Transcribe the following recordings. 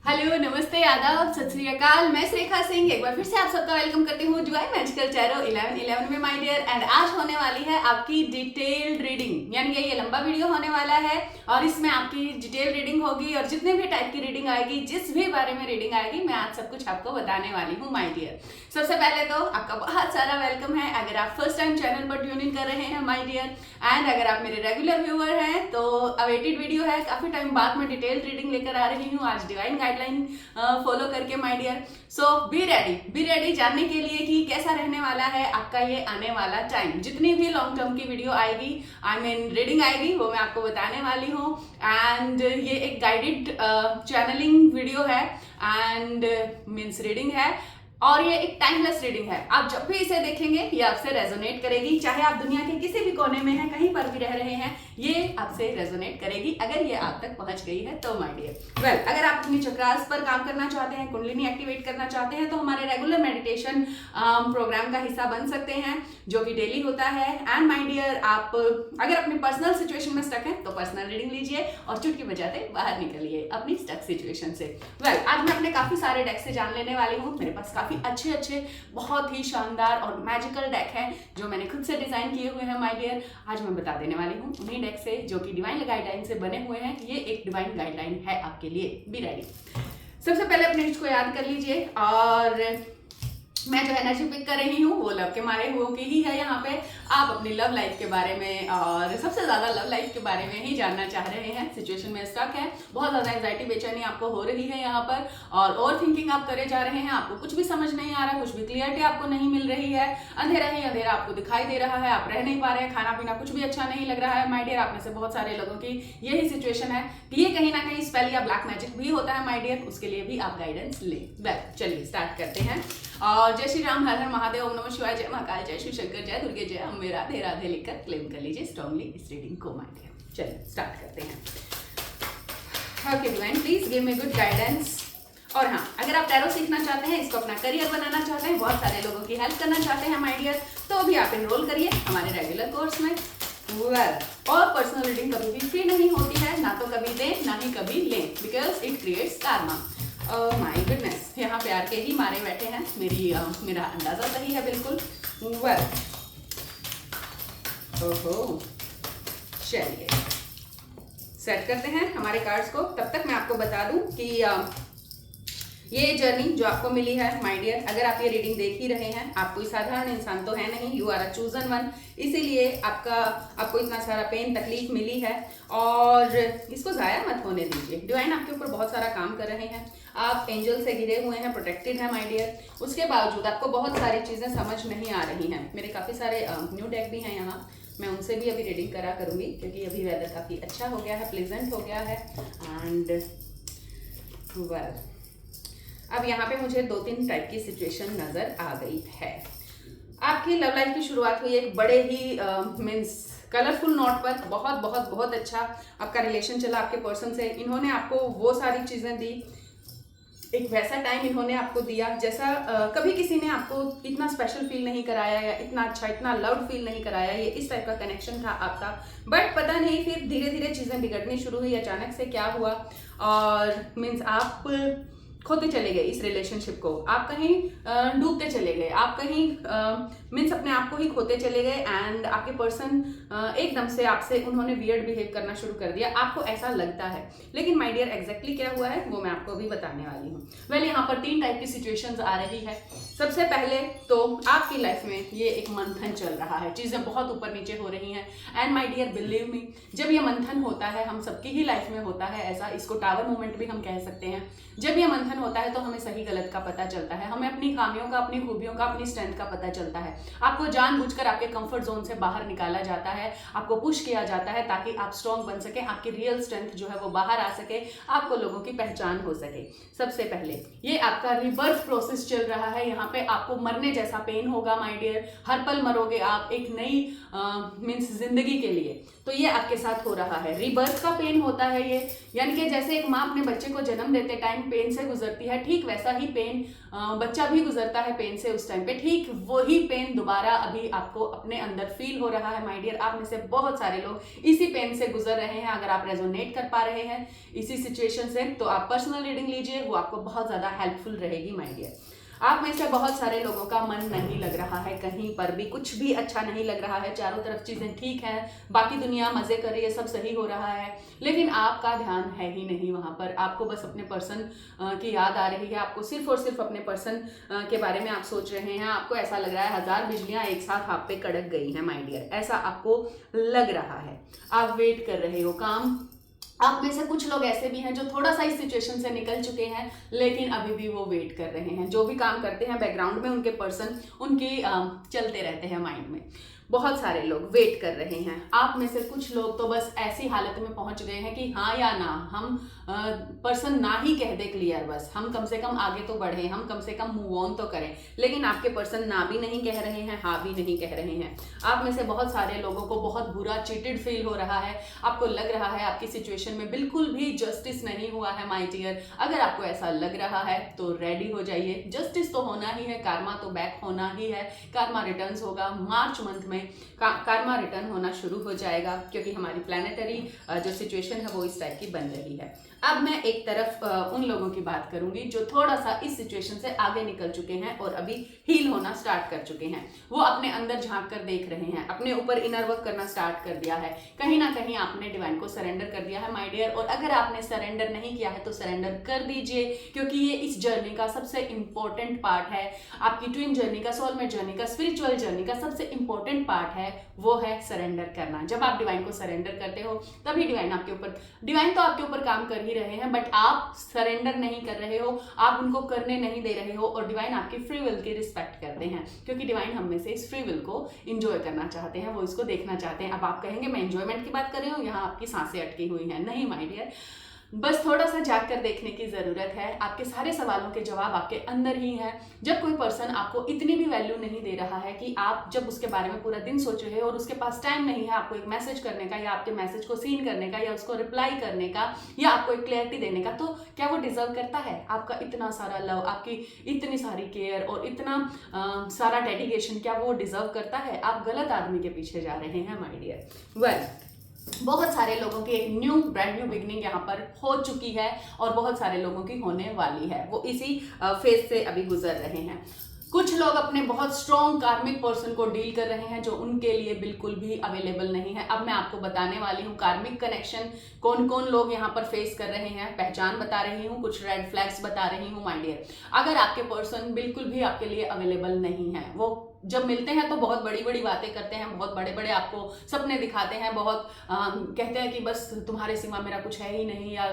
Hello, नमस्ते, आदाब, सत श्री अकाल। मैं श्रेखा सिंह एक बार फिर से आप सबका वेलकम करती हूँ जुआई मैजिकल टैरो 11 में माय डियर। एंड आज होने वाली है आपकी डिटेल्ड रीडिंग, यानी कि ये लंबा वीडियो होने वाला है और इसमें आपकी डिटेल रीडिंग होगी और जितने भी टाइप की रीडिंग आएगी, जिस भी बारे में रीडिंग आएगी, मैं आज सब कुछ आपको बताने वाली हूँ माय डियर। सबसे पहले तो आपका बहुत सारा वेलकम है अगर आप फर्स्ट टाइम चैनल पर ट्यून इन कर रहे हैं माय डियर। एंड अगर आप मेरे रेगुलर व्यूअर हैं तो अवेटेड वीडियो है, काफी टाइम बाद में डिटेल्ड रीडिंग लेकर आ रही हूँ आज डिवाइन गाइडलाइन फॉलो करके my dear. So be ready जानने के लिए कि कैसा रहने वाला है आपका ये आने वाला टाइम। जितनी भी लॉन्ग टर्म की वीडियो आएगी, आई मीन रीडिंग आएगी, वो मैं आपको बताने वाली हूँ। एंड ये एक गाइडेड चैनलिंग वीडियो है एंड मीन्स रीडिंग है और ये एक टाइमलेस रीडिंग है। आप जब भी इसे देखेंगे ये आपसे रेजोनेट करेगी, चाहे आप दुनिया के किसी भी कोने में हैं, कहीं पर भी रह रहे हैं, ये आपसे रेजोनेट करेगी अगर ये आप तक पहुंच गई है तो माय डियर। वेल, अगर आप अपनी चक्रास पर काम करना चाहते हैं, कुंडलिनी एक्टिवेट करना चाहते हैं, तो हमारे रेगुलर मेडिटेशन प्रोग्राम का हिस्सा बन सकते हैं जो कि डेली होता है। एंड माय डियर, आप अगर अपनी पर्सनल सिचुएशन में स्टक है तो पर्सनल रीडिंग लीजिए और चुटकी बजाते बाहर निकलिए अपनी स्टक सिचुएशन से। वेल, आज मैं अपने काफी सारे डेक से जान लेने वाली हूँ। मेरे पास अच्छे बहुत ही शानदार और मैजिकल डेक हैं जो मैंने खुद से डिजाइन किए हुए हैं माय डियर। आज मैं बता देने वाली हूँ उन्हीं डेक से जो कि डिवाइन गाइडलाइन से बने हुए हैं। ये एक डिवाइन गाइडलाइन है आपके लिए, बी रेडी। सबसे पहले अपने इसको याद कर लीजिए और मैं जो एनर्जी पिक कर रही हूँ वो लव के मारे हुओं की ही है। यहाँ पे आप अपनी लव लाइफ के बारे में और सबसे ज्यादा लव लाइफ के बारे में ही जानना चाह रहे हैं। सिचुएशन में स्टक है, बहुत ज्यादा एंजाइटी बेचैनी आपको हो रही है यहाँ पर और ओवर थिंकिंग आप करे जा रहे हैं। आपको कुछ भी समझ नहीं आ रहा, कुछ भी क्लियरिटी आपको नहीं मिल रही है, अंधेरा ही अंधेरा आपको दिखाई दे रहा है, आप रह नहीं पा रहे हैं, खाना पीना कुछ भी अच्छा नहीं लग रहा है माय डियर। आप में से बहुत सारे लोगों की यही सिचुएशन है कि ये कहीं ना कहीं स्पेल या ब्लैक मैजिक भी होता है माय डियर, उसके लिए भी आप गाइडेंस लें। वेल, चलिए स्टार्ट करते हैं। और जय श्री राम, हर हर महादेव, ओम नमः शिवाय, जय महाकाल, जय शिव शंकर, जय दुर्गे, जय अम्बे, राधे राधे लिखकर क्लेम कर लीजिए स्ट्रांगली इस रीडिंग को माय डियर। चलिए स्टार्ट करते हैं। Okay divine, please give me good guidance. और हाँ, अगर आप टैरो सीखना चाहते हैं, इसको अपना करियर बनाना चाहते हैं, बहुत सारे लोगों की हेल्प करना चाहते हैं माय डियर, तो भी आप एनरोल करिए हमारे रेगुलर कोर्स में। वेल, और पर्सनल रीडिंग कभी भी फ्री नहीं होती है, ना तो कभी दें ना ही कभी लें, because it creates Karma. My goodness, यहाँ प्यार के ही मारे बैठे हैं, मेरा अंदाजा सही है बिल्कुल। वेल, ओहो, चलिए सेट करते हैं हमारे कार्ड्स को। तब तक मैं आपको बता दूं कि ये जर्नी जो आपको मिली है माय डियर, अगर आप ये रीडिंग देख ही रहे हैं, आप कोई साधारण इंसान तो है नहीं, you are a chosen one, इसीलिए आपको इतना सारा पेन तकलीफ मिली है और इसको ज़ाया मत होने दीजिए। डिवाइन आपके ऊपर बहुत सारा काम कर रहे हैं, आप एंजल से घिरे हुए हैं, प्रोटेक्टेड है माय डियर। उसके बावजूद आपको बहुत सारी चीज़ें समझ नहीं आ रही हैं। मेरे काफ़ी सारे न्यू डेक भी हैं यहाँ, मैं उनसे भी अभी रीडिंग करा करूँगी क्योंकि अभी वेदर काफ़ी अच्छा हो गया है, प्लेजेंट हो गया है। एंड वेल, अब यहाँ पे मुझे 2-3 टाइप की सिचुएशन नजर आ गई है। आपकी लव लाइफ की शुरुआत हुई एक बड़े ही मीन्स कलरफुल नोट पर। बहुत बहुत बहुत अच्छा आपका रिलेशन चला आपके पर्सन से। इन्होंने आपको वो सारी चीजें दी, एक वैसा टाइम इन्होंने आपको दिया जैसा कभी किसी ने आपको इतना स्पेशल फील नहीं कराया या इतना अच्छा, इतना लव्ड फील नहीं कराया। ये इस टाइप का कनेक्शन था आपका, बट पता नहीं फिर धीरे धीरे चीजें बिगड़नी शुरू हुई। अचानक से क्या हुआ और मीन्स आप खोते चले गए इस रिलेशनशिप को, आप कहीं डूबते चले गए, आप कहीं मीन्स अपने आप को ही खोते चले गए। एंड आपके पर्सन एकदम से आपसे उन्होंने वियर्ड बिहेव करना शुरू कर दिया, आपको ऐसा लगता है। लेकिन माय डियर, एग्जैक्टली क्या हुआ है वो मैं आपको अभी बताने वाली हूँ। वेल, यहाँ पर 3 टाइप की सिचुएशंस आ रही है। सबसे पहले तो आपकी लाइफ में ये एक मंथन चल रहा है, चीजें बहुत ऊपर नीचे हो रही हैं। And my dear, believe me, जब ये मंथन होता है, हम सबकी ही लाइफ में होता है ऐसा, इसको टावर मोमेंट भी हम कह सकते हैं। जब ये मंथन होता है तो हमें सही गलत का पता चलता है, हमें अपनी खामियों का, अपनी खूबियों का, अपनी स्ट्रेंथ का पता चलता है। आपको जानबूझकर आपके कंफर्ट जोन से बाहर निकाला जाता है, आपको पुश किया जाता है ताकि आप स्ट्रॉन्ग बन सके, आपकी रियल स्ट्रेंथ जो है वो बाहर आ सके, आपको लोगों की पहचान हो सके। सबसे पहले ये आपका रिबर्थ प्रोसेस चल रहा है। यहाँ पे आपको मरने जैसा पेन होगा माय डियर, हर पल मरोगे आप एक नई मीन्स जिंदगी के लिए। तो ये आपके साथ हो रहा है, रिबर्थ का पेन होता है ये, यानी कि जैसे एक माँ अपने बच्चे को जन्म देते टाइम पेन से गुजरती है, ठीक वैसा ही पेन बच्चा भी गुजरता है पेन से उस टाइम पे, ठीक वही पेन दोबारा अभी आपको अपने अंदर फील हो रहा है। माय डियर, आप में से बहुत सारे लोग इसी पेन से गुजर रहे हैं। अगर आप रेजोनेट कर पा रहे हैं इसी सिचुएशन से, तो आप पर्सनल रीडिंग लीजिए, वो आपको बहुत ज्यादा हेल्पफुल रहेगी माय डियर। आप में से बहुत सारे लोगों का मन नहीं लग रहा है, कहीं पर भी कुछ भी अच्छा नहीं लग रहा है, चारों तरफ चीजें ठीक है, बाकी दुनिया मजे कर रही है, सब सही हो रहा है, लेकिन आपका ध्यान है ही नहीं वहां पर। आपको बस अपने पर्सन की याद आ रही है, आपको सिर्फ और सिर्फ अपने पर्सन के बारे में आप सोच रहे हैं। आपको ऐसा लग रहा है 1000 बिजलियां एक साथ आप पे कड़क गई हैं माय डियर, ऐसा आपको लग रहा है। आप वेट कर रहे हो काम। आप में से कुछ लोग ऐसे भी हैं जो थोड़ा सा इस सिचुएशन से निकल चुके हैं, लेकिन अभी भी वो वेट कर रहे हैं। जो भी काम करते हैं बैकग्राउंड में, उनके पर्सन उनकी चलते रहते हैं माइंड में। बहुत सारे लोग वेट कर रहे हैं। आप में से कुछ लोग तो बस ऐसी हालत में पहुंच गए हैं कि हाँ या ना, हम पर्सन ना ही कह दे क्लियर, बस हम कम से कम आगे तो बढ़े, हम कम से कम मूव ऑन तो करें। लेकिन आपके पर्सन ना भी नहीं कह रहे हैं, हाँ भी नहीं कह रहे हैं। आप में से बहुत सारे लोगों को बहुत बुरा चीटेड फील हो रहा है। आपको लग रहा है आपकी सिचुएशन में बिल्कुल भी जस्टिस नहीं हुआ है माय डियर। अगर आपको ऐसा लग रहा है तो रेडी हो जाइए, जस्टिस तो होना ही है, कार्मा तो बैक होना ही है। कार्मा रिटर्न्स होगा मार्च मंथ में, कार्मा रिटर्न होना शुरू हो जाएगा, क्योंकि हमारी प्लानेटरी जो सिचुएशन है वो इस टाइप की बन रही है। अब मैं एक तरफ उन लोगों की बात करूंगी जो थोड़ा सा इस सिचुएशन से आगे निकल चुके हैं और अभी हील होना स्टार्ट कर चुके हैं। वो अपने अंदर झांक कर देख रहे हैं, अपने ऊपर इनर वर्क करना स्टार्ट कर दिया है। कहीं ना कहीं आपने डिवाइन को सरेंडर कर दिया है माय डियर, और अगर आपने सरेंडर नहीं किया है तो सरेंडर कर दीजिए, क्योंकि ये इस जर्नी का सबसे इंपॉर्टेंट पार्ट है। आपकी ट्विन जर्नी का, सोलमेट जर्नी का, स्पिरिचुअल जर्नी का सबसे इंपॉर्टेंट पार्ट है, वो है सरेंडर करना। जब आप डिवाइन को सरेंडर करते हो तभी डिवाइन तो आपके ऊपर काम कर रहे हैं, बट आप सरेंडर नहीं कर रहे हो, आप उनको करने नहीं दे रहे हो, और डिवाइन आपकी फ्री विल की रिस्पेक्ट करते हैं, क्योंकि डिवाइन हम में से इस फ्री विल को एंजॉय करना चाहते हैं, वो इसको देखना चाहते हैं। अब आप कहेंगे मैं एंजॉयमेंट की बात कर रही हूँ, यहाँ आपकी सांसें अटकी हुई हैं। नहीं माय डियर, बस थोड़ा सा जाग कर देखने की जरूरत है। आपके सारे सवालों के जवाब आपके अंदर ही हैं। जब कोई पर्सन आपको इतनी भी वैल्यू नहीं दे रहा है कि आप जब उसके बारे में पूरा दिन सोच रहे हो और उसके पास टाइम नहीं है आपको एक मैसेज करने का, या आपके मैसेज को सीन करने का, या उसको रिप्लाई करने का, या आपको एक क्लैरिटी देने का, तो क्या वो डिजर्व करता है आपका इतना सारा लव, आपकी इतनी सारी केयर और इतना सारा डेडिकेशन? क्या वो डिजर्व करता है? आप गलत आदमी के पीछे जा रहे हैं माय डियर। वेल, बहुत सारे लोगों की एक ब्रांड न्यू बिगनिंग यहाँ पर हो चुकी है, और बहुत सारे लोगों की होने वाली है। वो इसी फेज से अभी गुजर रहे हैं। कुछ लोग अपने बहुत स्ट्रॉन्ग कार्मिक पर्सन को डील कर रहे हैं जो उनके लिए बिल्कुल भी अवेलेबल नहीं है। अब मैं आपको बताने वाली हूँ कार्मिक कनेक्शन कौन कौन लोग यहाँ पर फेस कर रहे हैं, पहचान बता रही हूँ, कुछ रेड फ्लैग्स बता रही हूँ माय डियर। अगर आपके पर्सन बिल्कुल भी आपके लिए अवेलेबल नहीं है, वो जब मिलते हैं तो बहुत बड़ी बड़ी बातें करते हैं, बहुत बड़े बड़े आपको सपने दिखाते हैं, बहुत कहते हैं कि बस तुम्हारे सिवा मेरा कुछ है ही नहीं, या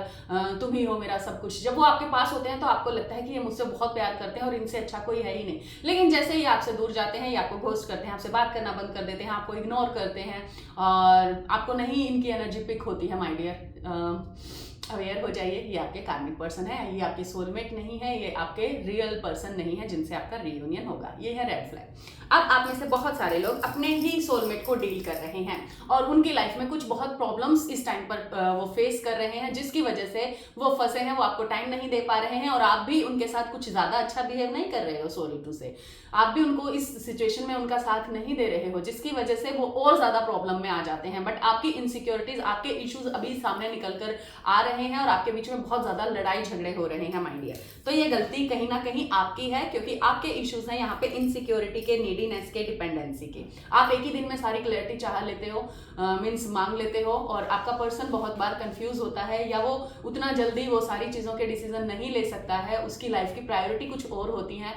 तुम ही हो मेरा सब कुछ। जब वो आपके पास होते हैं तो आपको लगता है कि ये मुझसे बहुत प्यार करते हैं और इनसे अच्छा कोई है ही नहीं। लेकिन जैसे ही आपसे दूर जाते हैं, या आपको घोस्ट करते हैं, आपसे बात करना बंद कर देते हैं, आपको इग्नोर करते हैं, और आपको नहीं इनकी एनर्जी पिक होती है माय डियर, अवेयर हो जाइए, ये आपके कार्मिक पर्सन है, ये आपके सोलमेट नहीं है, ये आपके रियल पर्सन नहीं है जिनसे आपका रियूनियन होगा। ये है रेड फ्लैग। अब आप में से बहुत सारे लोग अपने ही सोलमेट को डील कर रहे हैं, और उनकी लाइफ में कुछ बहुत प्रॉब्लम्स इस टाइम पर वो फेस कर रहे हैं, जिसकी वजह से वो फंसे हैं, वो आपको टाइम नहीं दे पा रहे हैं, और आप भी उनके साथ कुछ ज्यादा अच्छा बिहेव नहीं कर रहे हो। सॉरी टू से, आप भी उनको इस सिचुएशन में उनका साथ नहीं दे रहे हो, जिसकी वजह से वो और ज्यादा प्रॉब्लम में आ जाते हैं। बट आपकी इनसिक्योरिटीज, आपके इश्यूज अभी सामने निकल कर आ रहे हैं, और आपके बीच में बहुत ज्यादा लड़ाई झगड़े हो रहे हैं माय डियर। तो ये गलती कहीं ना कहीं आपकी है, क्योंकि आपके इश्यूज हैं यहाँ पे इनसिक्योरिटी के, नीडीनेस के, डिपेंडेंसी के। आप एक ही दिन में सारी क्लैरिटी चाह लेते हो, मीन्स मांग लेते हो, और आपका पर्सन बहुत बार कंफ्यूज होता है, या वो उतना जल्दी वो सारी चीजों के डिसीजन नहीं ले सकता है, उसकी लाइफ की प्रायोरिटी कुछ और होती है।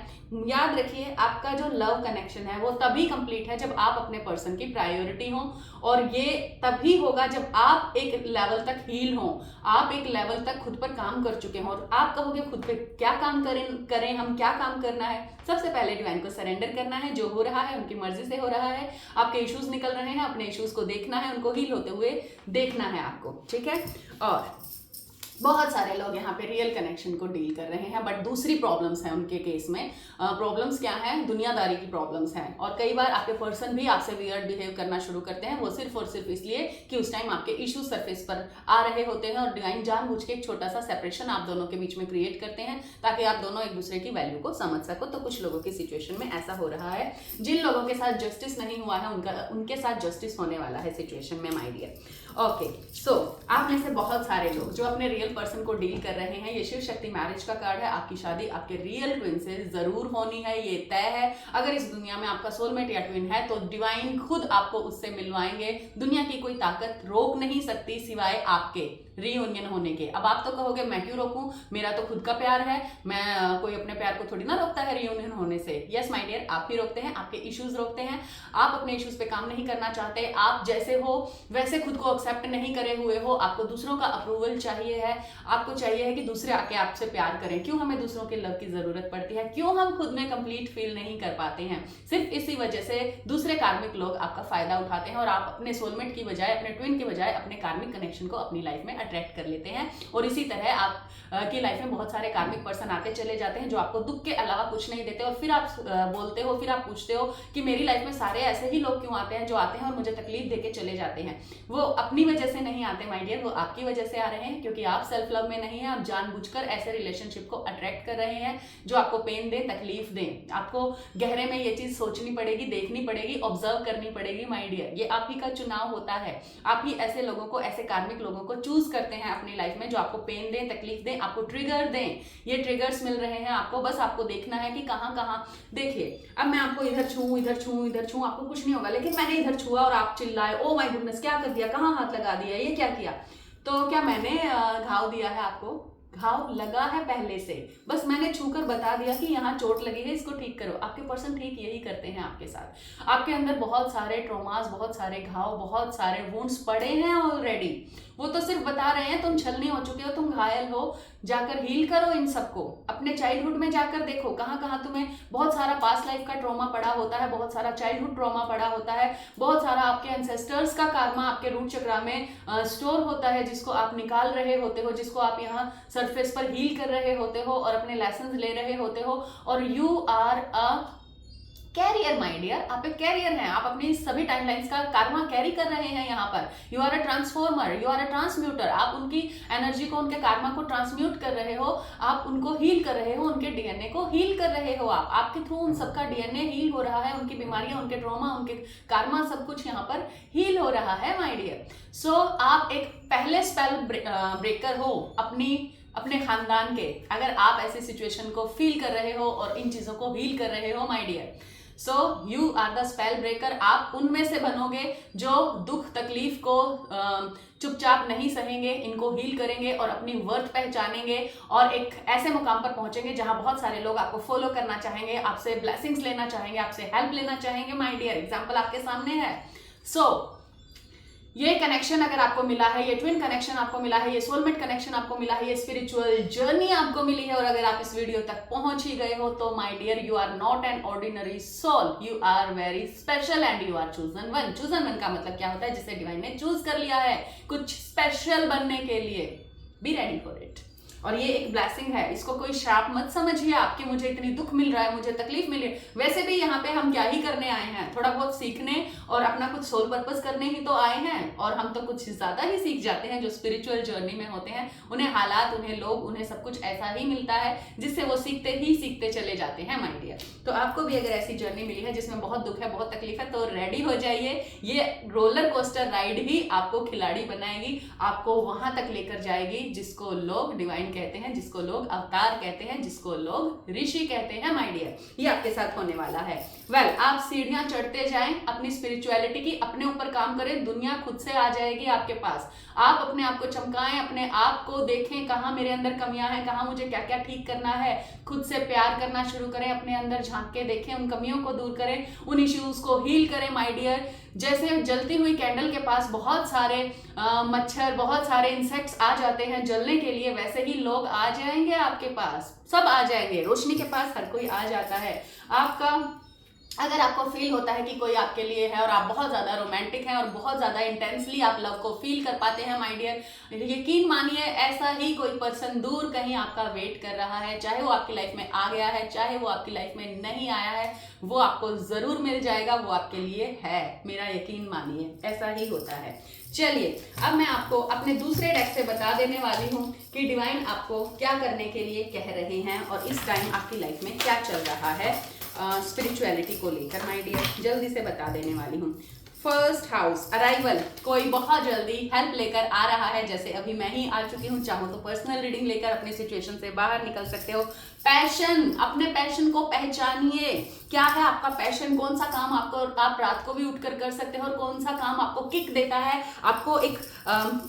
याद रखिए, आपका जो लव कनेक्शन है वो तभी कंप्लीट है जब आप अपने पर्सन की प्रायोरिटी हो, और ये तभी होगा जब आप एक लेवल तक हील हो, आप एक लेवल तक खुद पर काम कर चुके हो, और आप कहोगे खुद पे क्या काम करें हम, क्या काम करना है? सबसे पहले डिवाइन को सरेंडर करना है। जो हो रहा है उनकी मर्जी से हो रहा है, आपके इश्यूज निकल रहे हैं, अपने इश्यूज को देखना है, उनको हील होते हुए देखना है आपको, ठीक है। और बहुत सारे लोग यहाँ पे रियल कनेक्शन को डील कर रहे हैं, बट दूसरी प्रॉब्लम्स हैं उनके केस में। प्रॉब्लम्स क्या हैं? दुनियादारी की प्रॉब्लम्स हैं। और कई बार आपके पर्सन भी आपसे वियर्ड बिहेव करना शुरू करते हैं, वो सिर्फ और सिर्फ इसलिए कि उस टाइम आपके इश्यूज सरफेस पर आ रहे होते हैं, और डिवाइन जानबूझ के एक छोटा सा सेपरेशन आप दोनों के बीच में क्रिएट करते हैं ताकि आप दोनों एक दूसरे की वैल्यू को समझ सको। तो कुछ लोगों की सिचुएशन में ऐसा हो रहा है। जिन लोगों के साथ जस्टिस नहीं हुआ है उनके साथ जस्टिस होने वाला है सिचुएशन में, माय डियर। ओके, सो आप में से बहुत सारे लोग जो अपने रियल पर्सन को डील कर रहे हैं, ये शिव शक्ति मैरिज का कार्ड है। आपकी शादी आपके रियल ट्विन से जरूर होनी है, ये तय है। अगर इस दुनिया में आपका सोलमेट या ट्विन है तो डिवाइन खुद आपको उससे मिलवाएंगे। दुनिया की कोई ताकत रोक नहीं सकती सिवाय आपके रीयूनियन होने के। अब आप तो कहोगे मैं क्यों रोकूं, मेरा तो खुद का प्यार है, मैं कोई अपने प्यार को थोड़ी ना रोकता है रीयूनियन होने से। यस माय डियर, आप ही रोकते हैं, आपके इश्यूज रोकते हैं। आप अपने इश्यूज पे काम नहीं करना चाहते, आप जैसे हो वैसे खुद को एक्सेप्ट नहीं करे हुए हो, आपको दूसरों का अप्रूवल चाहिए है, आपको चाहिए है कि दूसरे आके आपसे प्यार करें। क्यों हमें दूसरों के लव की जरूरत पड़ती है? क्यों हम खुद में कंप्लीट फील नहीं कर पाते हैं? सिर्फ इसी वजह से दूसरे कार्मिक लोग आपका फायदा उठाते हैं और आप अपने सोलमेट की बजाय, अपने ट्विन की बजाय अपने कार्मिक कनेक्शन को अपनी लाइफ में अट्रैक्ट कर लेते हैं। और इसी तरह आप की लाइफ में बहुत सारे कार्मिक पर्सन आते चले जाते हैं जो आपको दुख के अलावा कुछ नहीं देते, और फिर आप बोलते हो, फिर आप पूछते हो कि मेरी लाइफ में सारे ऐसे ही लोग क्यों आते हैं जो आते हैं और मुझे तकलीफ देके चले जाते हैं। वो अपनी वजह से नहीं आते माय डियर, वो आपकी वजह से आ रहे हैं, क्योंकि आप सेल्फ लव में नहीं है। आप जानबूझकर ऐसे रिलेशनशिप को अट्रैक्ट कर रहे हैं जो आपको पेन दे, तकलीफ दे। आपको गहरे में ये चीज सोचनी पड़ेगी, देखनी पड़ेगी, ऑब्जर्व करनी पड़ेगी माय डियर। ये आप ही का चुनाव होता है। आप ही ऐसे लोगों को, ऐसे कार्मिक लोगों को चूज करते हैं अपनी लाइफ में जो आपको पेन दें, तकलीफ दें, आपको ट्रिगर दें। ये ट्रिगर्स मिल रहे हैं आपको, बस आपको देखना है कि कहां कहां। देखिए, अब मैं आपको इधर छूऊं, इधर छूऊं, इधर छूऊं, आपको कुछ नहीं होगा, लेकिन मैंने इधर छुआ और आप चिल्लाए, ओ माय गुडनेस क्या कर दिया, कहां हाथ लगा दिया, ये क्या किया। तो क्या मैंने घाव दिया है आपको? घाव लगा है पहले से, बस मैंने छूकर बता दिया कि यहाँ चोट लगी है, इसको ठीक करो। आपके पर्सन ठीक यही करते हैं आपके साथ। आपके अंदर बहुत सारे ट्रॉमास, बहुत सारे घाव, बहुत सारे वुंड्स पड़े हैं ऑलरेडी। वो तो सिर्फ बता रहे हैं तुम छलनी हो चुके हो, तुम घायल हो, जाकर हील करो इन सबको। अपने चाइल्डहुड में जाकर देखो कहाँ कहाँ तुम्हें बहुत सारा पास्ट लाइफ का ट्रॉमा पड़ा होता है, बहुत सारा चाइल्डहुड ट्रॉमा पड़ा होता है, बहुत सारा आपके एंसेस्टर्स का कार्मा आपके रूट चक्रा में स्टोर होता है, जिसको आप निकाल रहे होते हो, जिसको आप यहाँ सरफेस पर हील कर रहे होते हो और अपने लेसन्स ले रहे होते हो। और you are a carrier my dear, आप एक कैरियर हैं। आप अपनी सभी टाइमलाइंस का कार्मा कैरी कर रहे हैं यहाँ पर। You are a transformer, you are a transmuter. आप उनकी एनर्जी को, उनके कार्मा को ट्रांसम्यूट कर रहे हो, आप उनको हील कर रहे हो, उनके डीएनए को हील कर रहे हो। आपके थ्रू उन सबका डीएनए हील हो रहा है, उनकी बीमारियां, उनके ट्रॉमा, उनके कार्मा, सब कुछ यहाँ पर हील हो रहा है माय डियर। सो आप एक पहले स्पेल ब्रेकर हो अपने खानदान के, अगर आप ऐसे सिचुएशन को फील कर रहे हो और इन चीजों को हील कर रहे हो my dear. So you are the spell breaker. आप उनमें से बनोगे जो दुख तकलीफ को चुपचाप नहीं सहेंगे, इनको हील करेंगे और अपनी वर्थ पहचानेंगे और एक ऐसे मुकाम पर पहुंचेंगे जहां बहुत सारे लोग आपको फॉलो करना चाहेंगे, आपसे ब्लेसिंग्स लेना चाहेंगे, आपसे हेल्प लेना चाहेंगे माय डियर। एग्जाम्पल आपके सामने है। सो ये कनेक्शन अगर आपको मिला है, ये ट्विन कनेक्शन आपको मिला है, ये सोलमेट कनेक्शन आपको मिला है, ये स्पिरिचुअल जर्नी आपको मिली है, और अगर आप इस वीडियो तक पहुंच ही गए हो तो my dear, you are not an ordinary soul, you are very special and you are chosen one. Chosen one का मतलब क्या होता है? जिसे डिवाइन ने चूज कर लिया है कुछ स्पेशल बनने के लिए। Be ready for it. और ये एक ब्लेसिंग है, इसको कोई श्राप मत समझिए आप कि मुझे इतनी दुख मिल रहा है, मुझे तकलीफ मिल रही है। वैसे भी यहाँ पे हम क्या ही करने आए हैं, थोड़ा बहुत सीखने और अपना कुछ सोल पर्पस करने ही तो आए हैं। और हम तो कुछ ज्यादा ही सीख जाते हैं जो स्पिरिचुअल जर्नी में होते हैं। उन्हें हालात, उन्हें लोग, उन्हें सब कुछ ऐसा ही मिलता है जिससे वो सीखते ही सीखते चले जाते हैं माय डियर। तो आपको भी अगर ऐसी जर्नी मिली है जिसमें बहुत दुख है, बहुत तकलीफ है, तो रेडी हो जाइए। ये रोलर कोस्टर राइड ही आपको खिलाड़ी बनाएगी, आपको वहां तक लेकर जाएगी जिसको लोग डिवाइन कहते हैं, जिसको लोग अवतार कहते हैं, जिसको लोग ऋषि कहते हैं माय डियर। ये आपके साथ होने वाला है। आप सीढ़ियां चढ़ते जाएं अपनी स्पिरिचुअलिटी की, अपने ऊपर काम करें, दुनिया खुद से आ जाएगी आपके पास। आप अपने आप को चमकाएं, अपने आप को देखें कहाँ मेरे अंदर कमियां हैं, कहाँ मुझे क्या क्या ठीक करना है। खुद से प्यार करना शुरू करें, अपने अंदर झांक के देखें, उन कमियों को दूर करें, उन इश्यूज को हील करें माय डियर। जैसे जलती हुई कैंडल के पास बहुत सारे मच्छर, बहुत सारे इंसेक्ट्स आ जाते हैं जलने के लिए, वैसे ही लोग आ जाएंगे आपके पास, सब आ जाएंगे। रोशनी के पास हर कोई आ जाता है। आपका अगर आपको फील होता है कि कोई आपके लिए है और आप बहुत ज़्यादा रोमांटिक हैं और बहुत ज़्यादा इंटेंसली आप लव को फील कर पाते हैं माय डियर, यकीन मानिए ऐसा ही कोई पर्सन दूर कहीं आपका वेट कर रहा है। चाहे वो आपकी लाइफ में आ गया है, चाहे वो आपकी लाइफ में नहीं आया है, वो आपको ज़रूर मिल जाएगा, वो आपके लिए है। मेरा यकीन मानिए, ऐसा ही होता है। चलिए अब मैं आपको अपने दूसरे डेक से बता देने वाली हूँ कि डिवाइन आपको क्या करने के लिए कह रहे हैं और इस टाइम आपकी लाइफ में क्या चल रहा है स्पिरिचुअलिटी को लेकर माय डियर, जल्दी से बता देने वाली हूँ। फर्स्ट हाउस अराइवल, कोई बहुत जल्दी हेल्प लेकर आ रहा है, जैसे अभी मैं ही आ चुकी हूँ। चाहो तो पर्सनल रीडिंग लेकर अपनी सिचुएशन से बाहर निकल सकते हो। पैशन, अपने पैशन को पहचानिए। क्या है आपका पैशन? कौन सा काम आपको आप रात को भी उठकर कर सकते हो और कौन सा काम आपको किक देता है, आपको एक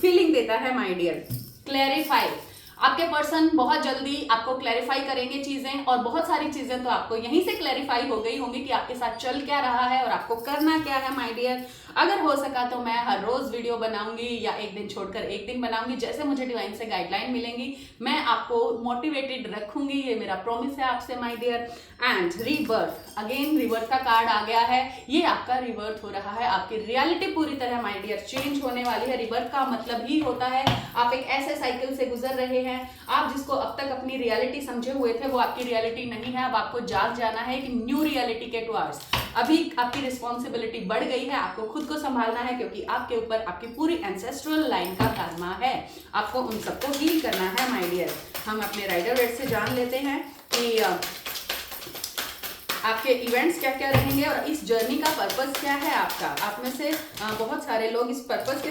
फीलिंग देता है माय डियर। क्लैरिफाई, आपके पर्सन बहुत जल्दी आपको क्लैरिफाई करेंगे चीजें, और बहुत सारी चीजें तो आपको यहीं से क्लैरिफाई हो गई होंगी कि आपके साथ चल क्या रहा है और आपको करना क्या है माय डियर। अगर हो सका तो मैं हर रोज वीडियो बनाऊंगी या एक दिन छोड़कर एक दिन बनाऊंगी, जैसे मुझे डिवाइन से गाइडलाइन मिलेंगी मैं आपको मोटिवेटेड रखूंगी, ये मेरा प्रॉमिस है आपसे my dear. And rebirth, again rebirth का कार्ड आ गया है, ये आपका रिवर्थ हो रहा है। आपकी रियलिटी पूरी तरह माय डियर चेंज होने वाली है। रिवर्थ का मतलब ही होता है आप एक ऐसे साइकिल से गुजर रहे हैं, आप जिसको अब तक अपनी रियलिटी समझे हुए थे वो आपकी रियलिटी नहीं है। अब आपको जाग जाना है कि न्यू रियलिटी के टुवर्ड्स। अभी आपकी रिस्पॉन्सिबिलिटी बढ़ गई है, आपको खुद को संभालना है, क्योंकि आपके ऊपर आपकी पूरी एंसेस्ट्रल लाइन का कर्मा है। आपको उन सबको हील करना है माय डियर। हम अपने राइडर रेड से जान लेते हैं कि आपके इवेंट्स क्या क्या रहेंगे और इस जर्नी का पर्पस क्या है आपका। आप में से बहुत सारे लोग इस पर्पस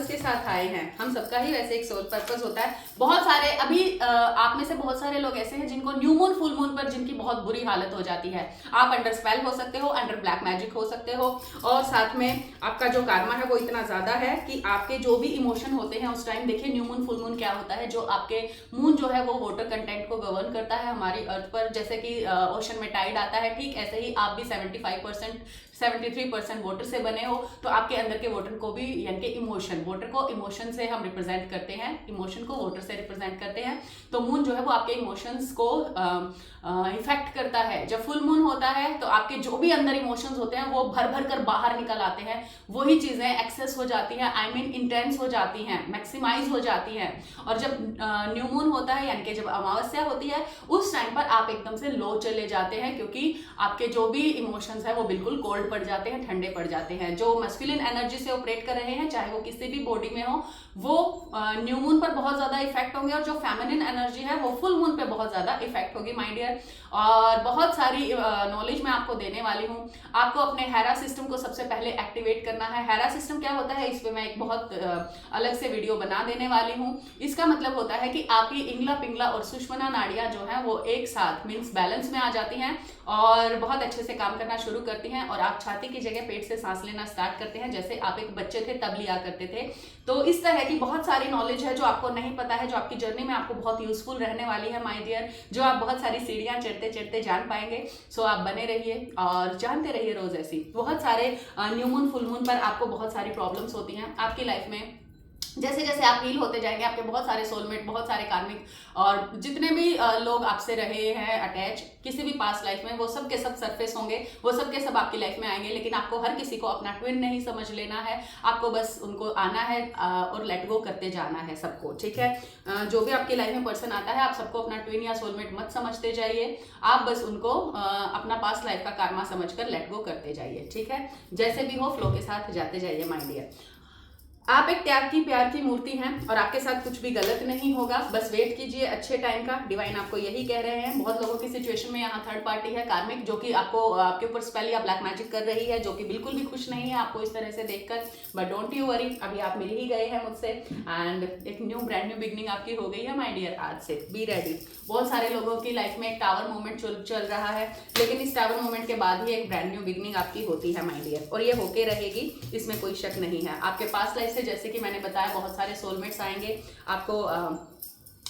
के साथ आए हैं। हम सबका ही वैसे एक सोल पर्पस होता है। बहुत सारे अभी आप में से बहुत सारे लोग ऐसे हैं जिनको न्यू मून फुल मून पर जिनकी बहुत बुरी हालत हो जाती है। आप अंडर स्पेल हो सकते हो, अंडर ब्लैक मैजिक हो सकते हो, और साथ में आपका जो कार्मा है वो इतना ज्यादा है कि आपके जो भी इमोशन होते हैं उस टाइम, देखिए न्यू मून फुल मून क्या होता है, जो आपके मून जो है वो वाटर कंटेंट को गवर्न करता है हमारी अर्थ पर। जैसे कि ओशन में टाइड आता है, ठीक ऐसे ही आप भी 75% 73% वाटर से बने हो, तो आपके अंदर के वाटर को भी, यानी कि इमोशन, वाटर को इमोशन से हम रिप्रेजेंट करते हैं, इमोशन को वाटर से रिप्रेजेंट करते हैं। तो मून जो है वो आपके इमोशंस को इफेक्ट करता है। जब फुल मून होता है तो आपके जो भी अंदर इमोशंस होते हैं वो भर भर कर बाहर निकल आते हैं, वही चीजें एक्सेस हो जाती हैं, आई मीन इंटेंस हो जाती हैं, मैक्सिमाइज हो जाती हैं। और जब न्यू मून होता है, यानी कि जब अमावस्या होती है, उस टाइम पर आप एकदम से लो चले जाते हैं, क्योंकि आपके जो भी इमोशंस है वो बिल्कुल कोल्ड पड़ जाते हैं, ठंडे पड़ जाते हैं। जो मस्कुलिन एनर्जी से ऑपरेट कर रहे हैं, चाहे वो किसी भी बॉडी में हो, वो न्यू मून पर बहुत ज्यादा इफेक्ट होंगे, और जो फेमिनिन एनर्जी है वो फुल मून पे बहुत ज्यादा इफेक्ट होगी माय डियर। और बहुत सारी नॉलेज मैं आपको देने वाली हूँ। आपको अपने हेरा सिस्टम को सबसे पहले एक्टिवेट करना है। हेरा सिस्टम क्या होता है, इस पे मैं एक बहुत अलग से वीडियो बना देने वाली हूँ। इसका मतलब होता है कि आपकी इंगला पिंगला और सुषमना नाड़ियां जो है वो एक साथ मीन्स बैलेंस में आ जाती हैं और बहुत अच्छे से काम करना शुरू करती हैं, और आप छाती की जगह पेट से सांस लेना स्टार्ट करते हैं, जैसे आप एक बच्चे थे तब लिया करते थे। तो इस तरह की बहुत सारी नॉलेज है जो आपको नहीं पता है, जो आपकी जर्नी में आपको बहुत यूजफुल रहने वाली है माय डियर, जो आप बहुत सारी सीढ़ियां चढ़ते चढ़ते जान पाएंगे। सो आप बने रहिए और जानते रहिए रोज ऐसी बहुत सारे न्यू मून फुल मून पर आपको बहुत सारी प्रॉब्लम्स होती हैं आपकी लाइफ में। जैसे जैसे आप हील होते जाएंगे, आपके बहुत सारे सोलमेट, बहुत सारे कार्मिक और जितने भी लोग आपसे रहे हैं अटैच किसी भी पास्ट लाइफ में, वो सब के सब सरफेस होंगे, वो सब के सब आपकी लाइफ में आएंगे। लेकिन आपको हर किसी को अपना ट्विन नहीं समझ लेना है, आपको बस उनको आना है और लेट गो करते जाना है सबको, ठीक है। जो भी आपकी लाइफ में पर्सन आता है, आप सबको अपना ट्विन या सोलमेट मत समझते जाइए, आप बस उनको अपना पास्ट लाइफ का कार्मा समझकर लेट गो करते जाइए, ठीक है। जैसे भी हो फ्लो के साथ जाते जाइए माय डियर। आप एक त्याग की प्यार की मूर्ति हैं और आपके साथ कुछ भी गलत नहीं होगा, बस वेट कीजिए अच्छे टाइम का। डिवाइन आपको यही कह रहे हैं। बहुत लोगों की सिचुएशन में यहाँ थर्ड पार्टी है कार्मिक, जो कि आपको आपके ऊपर स्पेल या ब्लैक मैजिक कर रही है, जो कि बिल्कुल भी खुश नहीं है आपको इस तरह से देखकर। बट डोंट यू वरी, अभी आप मिल ही गए हैं मुझसे एंड एक ब्रांड न्यू बिगनिंग आपकी हो गई है माय डियर। आज से बी रेडी। बहुत सारे लोगों की लाइफ में एक टावर मोमेंट चल रहा है, लेकिन इस टावर मोमेंट के बाद ही एक ब्रांड न्यू बिगनिंग आपकी होती है माय डियर, और ये होके रहेगी, इसमें कोई शक नहीं है। आपके पास लाइफ से, जैसे कि मैंने बताया, बहुत सारे सोलमेट्स आएंगे आपको।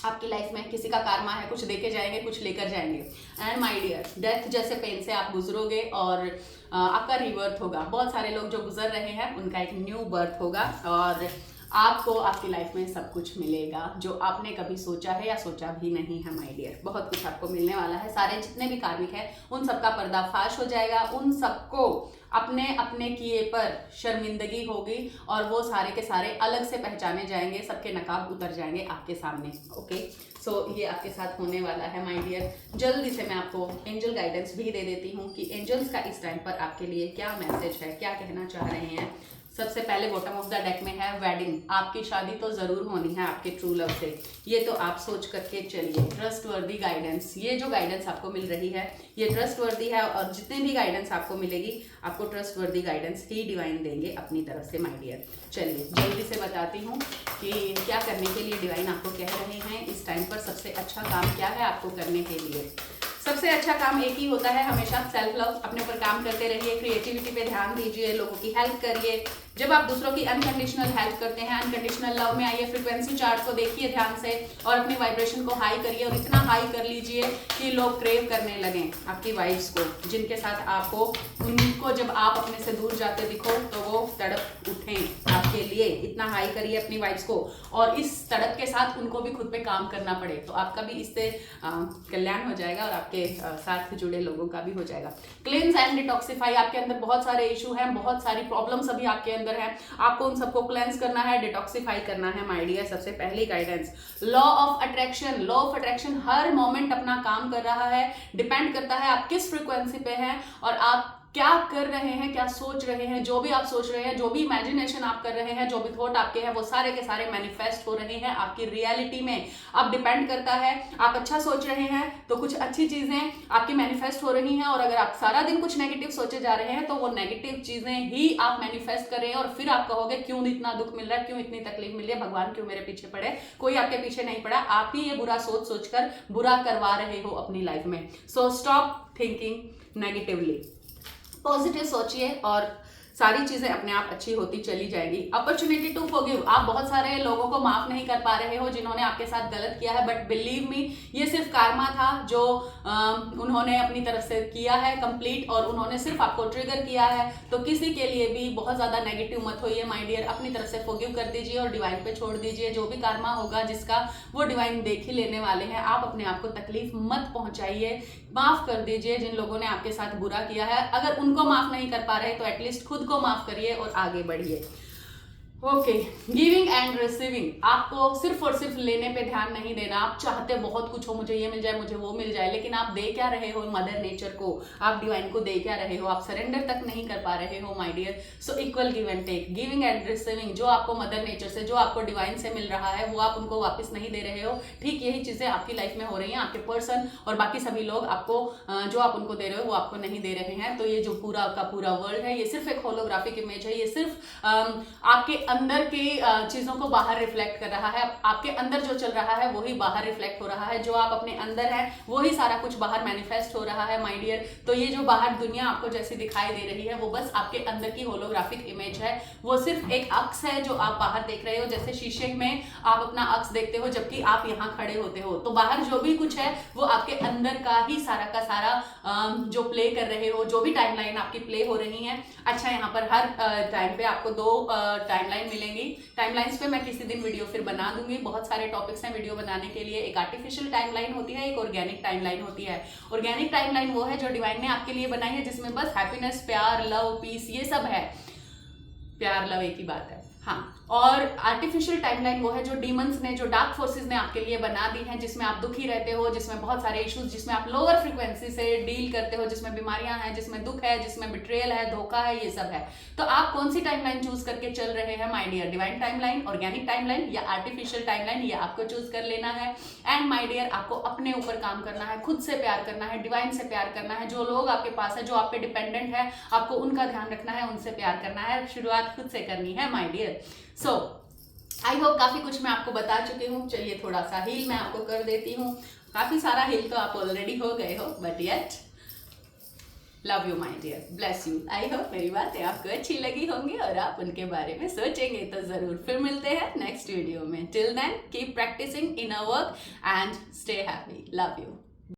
आपकी लाइफ में किसी का कार्मा है, कुछ देके जाएंगे, कुछ लेकर जाएंगे। एंड माय डियर, डेथ जैसे पेन से आप गुजरोगे और आपका रिबर्थ होगा। बहुत सारे लोग जो गुजर रहे हैं उनका एक न्यू बर्थ होगा, और आपको आपकी लाइफ में सब कुछ मिलेगा जो आपने कभी सोचा है या सोचा भी नहीं है माय डियर। बहुत कुछ आपको मिलने वाला है। सारे जितने भी कार्मिक हैं उन सबका पर्दाफाश हो जाएगा, उन सबको अपने अपने किए पर शर्मिंदगी होगी और वो सारे के सारे अलग से पहचाने जाएंगे, सबके नकाब उतर जाएंगे आपके सामने। ओके, सो ये आपके साथ होने वाला है माय डियर। जल्दी से मैं आपको एंजल गाइडेंस भी दे देती हूँ कि एंजल्स का इस टाइम पर आपके लिए क्या मैसेज है, क्या कहना चाह रहे हैं। सबसे पहले बॉटम ऑफ द डेक में है वेडिंग। आपकी शादी तो जरूर होनी है आपके ट्रू लव से, ये तो आप सोच करके चलिए। ट्रस्टवर्दी गाइडेंस, ये जो गाइडेंस आपको मिल रही है ये ट्रस्टवर्दी है और जितने भी गाइडेंस आपको मिलेगी आपको ट्रस्टवर्दी गाइडेंस ही डिवाइन देंगे अपनी तरफ से माय डियर। चलिए जल्दी से बताती हूँ कि क्या करने के लिए डिवाइन आपको कह रहे हैं इस टाइम पर। सबसे अच्छा काम क्या है आपको करने के लिए? सबसे अच्छा काम एक ही होता है हमेशा, सेल्फ लव। अपने ऊपर काम करते रहिए, क्रिएटिविटी पे ध्यान दीजिए, लोगों की हेल्प करिए। जब आप दूसरों की अनकंडीशनल हेल्प करते हैं, अनकंडीशनल लव में आइए, फ्रीक्वेंसी चार्ट को देखिए ध्यान से और अपनी वाइब्रेशन को हाई करिए और इतना हाई कर लीजिए कि लोग क्रेव करने लगें आपकी वाइब्स को। जिनके साथ आपको, उनको जब आप अपने से दूर जाते दिखो तो वो तड़प उठें आपके लिए। इतना हाई करिए अपनी वाइब्स को और इस तड़प के साथ उनको भी खुद पे काम करना पड़े तो आपका भी इससे कल्याण हो जाएगा और आपके साथ जुड़े लोगों का भी हो जाएगा। क्लींस एंड डिटॉक्सिफाई, आपके अंदर बहुत सारे इशू हैं, बहुत सारी प्रॉब्लम्स अभी आपके अंदर है, आपको उन सबको क्लेंस करना है, डिटॉक्सिफाई करना है माय डियर। सबसे पहली guidance law of attraction. Law of attraction हर मोमेंट अपना काम कर रहा है, डिपेंड करता है आप किस फ्रीक्वेंसी पे हैं और आप क्या कर रहे हैं, क्या सोच रहे हैं। जो भी आप सोच रहे हैं, जो भी इमेजिनेशन आप कर रहे हैं, जो भी थॉट आपके हैं, वो सारे के सारे मैनिफेस्ट हो रहे हैं आपकी रियलिटी में। अब डिपेंड करता है आप अच्छा सोच रहे हैं तो कुछ अच्छी चीजें आपकी मैनिफेस्ट हो रही हैं और अगर आप सारा दिन कुछ नेगेटिव सोचे जा रहे हैं तो वो नेगेटिव चीजें ही आप मैनिफेस्ट कर रहे हैं और फिर आप कहोगे क्यों इतना दुख मिल रहा है, क्यों इतनी तकलीफ मिल रही है, भगवान क्यों मेरे पीछे पड़े। कोई आपके पीछे नहीं पड़ा, आप ही ये बुरा सोच सोचकर बुरा करवा रहे हो अपनी लाइफ में। So stop thinking negatively, positive सोचिए और सारी चीजें अपने आप अच्छी होती चली जाएगी। अपॉर्चुनिटी टू फॉरगिव, आप बहुत सारे लोगों को माफ नहीं कर पा रहे हो जिन्होंने आपके साथ गलत किया है, बट बिलीव मी ये सिर्फ कार्मा था जो उन्होंने अपनी तरफ से किया है कंप्लीट और उन्होंने सिर्फ आपको ट्रिगर किया है। तो किसी के लिए भी बहुत ज्यादा नेगेटिव मत होइए माय डियर, अपनी तरफ से फॉरगिव कर दीजिए और डिवाइन पे छोड़ दीजिए। जो भी कार्मा होगा जिसका वो डिवाइन देख ही लेने वाले हैं। आप अपने आप को तकलीफ मत पहुंचाइए, माफ कर दीजिए जिन लोगों ने आपके साथ बुरा किया है। अगर उनको माफ नहीं कर पा रहे तो एटलीस्ट खुद को माफ करिए और आगे बढ़िए। ओके, गिविंग एंड रिसीविंग, आपको सिर्फ और सिर्फ लेने पे ध्यान नहीं देना। आप चाहते बहुत कुछ हो, मुझे ये मिल जाए, मुझे वो मिल जाए, लेकिन आप दे क्या रहे हो मदर नेचर को, आप डिवाइन को दे क्या रहे हो, आप सरेंडर तक नहीं कर पा रहे हो my dear. So equal give and take, giving and receiving. जो आपको मदर नेचर से, जो आपको डिवाइन से मिल रहा है वो आप उनको वापस नहीं दे रहे हो। ठीक यही चीजें आपकी लाइफ में हो रही हैं, आपके पर्सन और बाकी सभी लोग आपको जो आप उनको दे रहे हो वो आपको नहीं दे रहे हैं। तो ये जो पूरा का पूरा वर्ल्ड है ये सिर्फ एक होलोग्राफिक इमेज है, ये सिर्फ आपके अंदर के चीजों को बाहर रिफ्लेक्ट कर रहा है। आपके अंदर जो चल रहा है वही बाहर रिफ्लेक्ट हो रहा है, जो आप अपने अंदर है वही सारा कुछ बाहर मैनिफेस्ट हो रहा है माय डियर। तो ये जो बाहर दुनिया आपको जैसी दिखाई दे रही है वो बस आपके अंदर की होलोग्राफिक इमेज है, वो सिर्फ एक अक्स है जो आप बाहर देख रहे हो। जैसे शीशे में आप अपना अक्स देखते हो जबकि आप यहाँ खड़े होते हो, तो बाहर जो भी कुछ है वो आपके अंदर का ही सारा का सारा जो प्ले कर रहे हो, जो भी टाइमलाइन आपकी प्ले हो रही है। अच्छा, यहाँ पर हर टाइम पे आपको 2 टाइमलाइन मिलेंगी। टाइमलाइंस पे मैं किसी दिन वीडियो फिर बना दूंगी, बहुत सारे टॉपिक्स हैं वीडियो बनाने के लिए। एक आर्टिफिशियल टाइमलाइन होती है, एक ऑर्गेनिक टाइमलाइन होती है। ऑर्गेनिक टाइमलाइन वो है जो डिवाइन ने आपके लिए बनाई है, जिसमें बस हैप्पीनेस, प्यार, लव, पीस ये सब है। प्यार लव एक ही बात है, हाँ। और आर्टिफिशियल टाइमलाइन वो है जो डीमंस ने, जो डार्क फोर्सेस ने आपके लिए बना दी है, जिसमें आप दुखी रहते हो, जिसमें बहुत सारे इश्यूज, जिसमें आप लोअर फ्रीक्वेंसी से डील करते हो, जिसमें बीमारियां हैं, जिसमें दुख है, जिसमें बिट्रेयल है, धोखा है, ये सब है। तो आप कौन सी टाइमलाइन चूज करके चल रहे हैं my dear? Divine timeline, organic timeline या आर्टिफिशियल टाइमलाइन, ये आपको चूज कर लेना है। एंड माय डियर, आपको अपने ऊपर काम करना है, खुद से प्यार करना है, डिवाइन से प्यार करना है। जो लोग आपके पास है, जो आप पे डिपेंडेंट है, आपको उनका ध्यान रखना है, उनसे प्यार करना है। शुरुआत खुद से करनी है my dear. So I hope काफी कुछ मैं आपको बता चुकी हूँ। चलिए थोड़ा सा हील मैं आपको कर देती हूँ। काफी सारा हील तो आप ऑलरेडी हो गए हो, but yet love you my dear, bless you. I hope मेरी बातें आपको अच्छी लगी होंगी और आप उनके बारे में सोचेंगे तो जरूर। फिर मिलते हैं नेक्स्ट वीडियो में। Till then keep practicing inner work and stay happy. Love you.